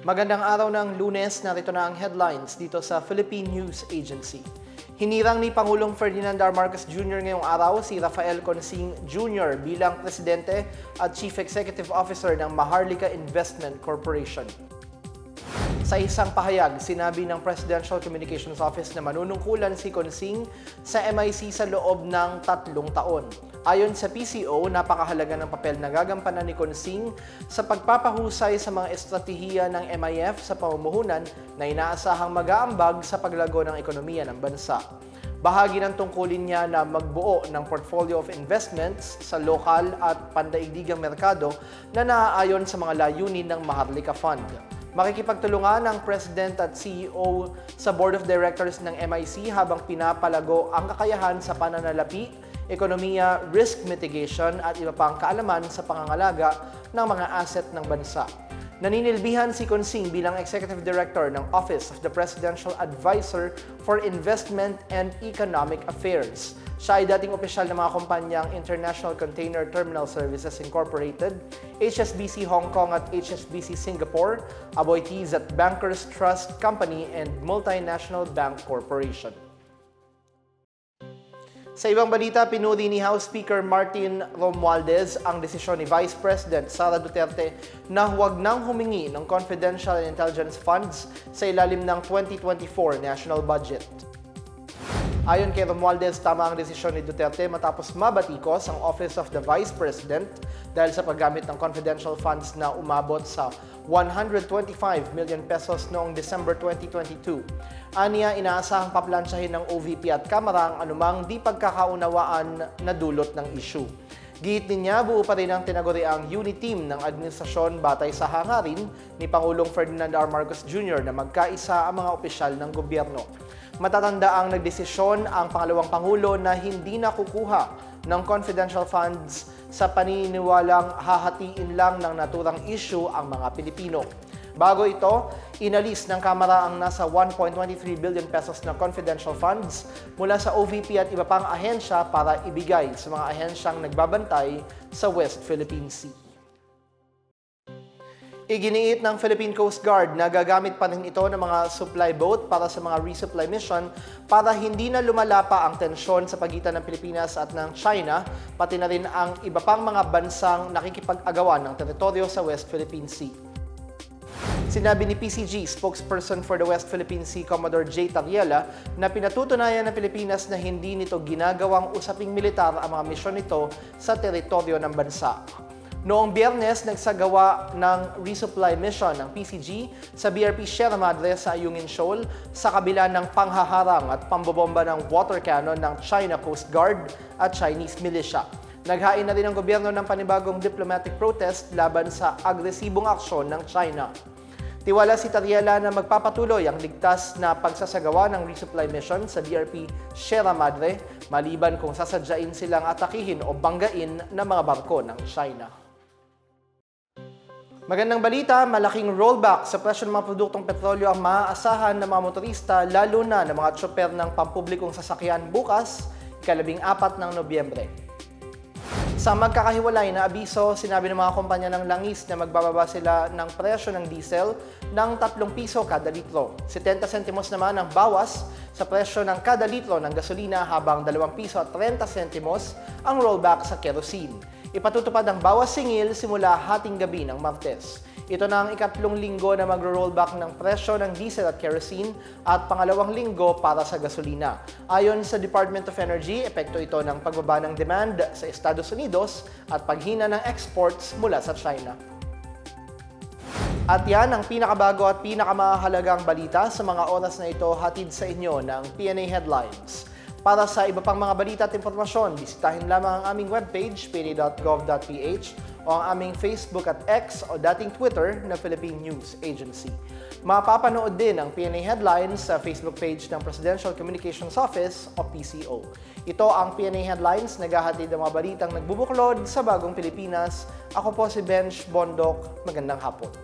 Magandang araw ng Lunes, narito na ang headlines dito sa Philippine News Agency. Hinirang ni Pangulong Ferdinand R. Marcos Jr. ngayong araw si Rafael Consing Jr. bilang Presidente at Chief Executive Officer ng Maharlika Investment Corporation. Sa isang pahayag, sinabi ng Presidential Communications Office na manunungkulan si Consing sa MIC sa loob ng 3 taon. Ayon sa PCO, napakahalaga ng papel na gagampanan ni Consing sa pagpapahusay sa mga estratehiya ng MIF sa pamumuhunan na inaasahang mag-aambag sa paglago ng ekonomiya ng bansa. Bahagi ng tungkulin niya na magbuo ng portfolio of investments sa lokal at pandaigdigang merkado na naaayon sa mga layunin ng Maharlika Fund. Makikipagtulungan ang President at CEO sa Board of Directors ng MIC habang pinapalago ang kakayahan sa pananalapi, ekonomiya, risk mitigation at iba pang kaalaman sa pangangalaga ng mga asset ng bansa. Naninilbihan si Consing bilang Executive Director ng Office of the Presidential Advisor for Investment and Economic Affairs. Siya ay dating opisyal ng mga kumpanyang International Container Terminal Services Incorporated, HSBC Hong Kong at HSBC Singapore, appointees at Bankers Trust Company and Multinational Bank Corporation. Sa ibang balita, pinuri ni House Speaker Martin Romualdez ang desisyon ni Vice President Sara Duterte na huwag nang humingi ng confidential and intelligence funds sa ilalim ng 2024 national budget. Ayon kay Romualdez, tama ang desisyon ni Duterte matapos mabatikos ang Office of the Vice President dahil sa paggamit ng confidential funds na umabot sa 125 million pesos noong December 2022. Aniya, inaasahang paplansyahin ng OVP at Kamara ang anumang di pagkakaunawaan na dulot ng issue. Giit din niya, buo pa rin ang tinaguriang unit team ng administrasyon batay sa hangarin ni Pangulong Ferdinand R. Marcos Jr. na magkaisa ang mga opisyal ng gobyerno. Matatanda ang nagdesisyon ang pangalawang Pangulo na hindi na kukuha ng confidential funds sa paniniwalang hahatiin lang ng naturang issue ang mga Pilipino. Bago ito, inalis ng Kamara ang nasa 1.23 billion pesos na confidential funds mula sa OVP at iba pang ahensya para ibigay sa mga ahensyang nagbabantay sa West Philippine Sea. Iginiit ng Philippine Coast Guard na gagamit pa rin ito ng mga supply boat para sa mga resupply mission para hindi na lumala pa ang tensyon sa pagitan ng Pilipinas at ng China, pati na rin ang iba pang mga bansang nakikipag-agawan ng teritoryo sa West Philippine Sea. Sinabi ni PCG spokesperson for the West Philippine Sea, Commodore J. Tariela, na pinatutunayan ng Pilipinas na hindi nito ginagawang usaping militar ang mga misyon nito sa teritoryo ng bansa. Noong Biyernes, nagsagawa ng resupply mission ng PCG sa BRP Sierra Madre sa Ayungin Shoal sa kabila ng panghaharang at pambobomba ng water cannon ng China Coast Guard at Chinese militia. Naghain na rin ang gobyerno ng panibagong diplomatic protest laban sa agresibong aksyon ng China. Tiwala si Tariela na magpapatuloy ang ligtas na pagsasagawa ng resupply mission sa BRP Sierra Madre maliban kung sasadyain silang atakihin o banggain ng mga barko ng China. Magandang balita, malaking rollback sa presyo ng mga produktong petrolyo ang maaasahan ng mga motorista lalo na ng mga tsoper ng pampublikong sasakyan bukas, ika-14 ng Nobyembre. Sa magkakahiwalay na abiso, sinabi ng mga kumpanya ng langis na magbababa sila ng presyo ng diesel ng 3 piso kada litro. 70 sentimos naman ang bawas sa presyo ng kada litro ng gasolina habang 2 piso at 30 sentimos ang rollback sa kerosene. Ipatutupad ang bawas singil simula hating gabi ng Martes. Ito na ang ikatlong linggo na magro-rollback ng presyo ng diesel at kerosene at pangalawang linggo para sa gasolina. Ayon sa Department of Energy, epekto ito ng pagbaba ng demand sa Estados Unidos at paghina ng exports mula sa China. At yan ang pinakabago at pinakamahalagang balita sa mga oras na ito hatid sa inyo ng PNA Headlines. Para sa iba pang mga balita at informasyon, bisitahin lamang ang aming webpage, pna.gov.ph o ang aming Facebook at X o dating Twitter na Philippine News Agency. Mapapanood din ang PNA Headlines sa Facebook page ng Presidential Communications Office o PCO. Ito ang PNA Headlines, naghahatid ng mga balitang nagbubuklod sa bagong Pilipinas. Ako po si Benj Bondok. Magandang hapon.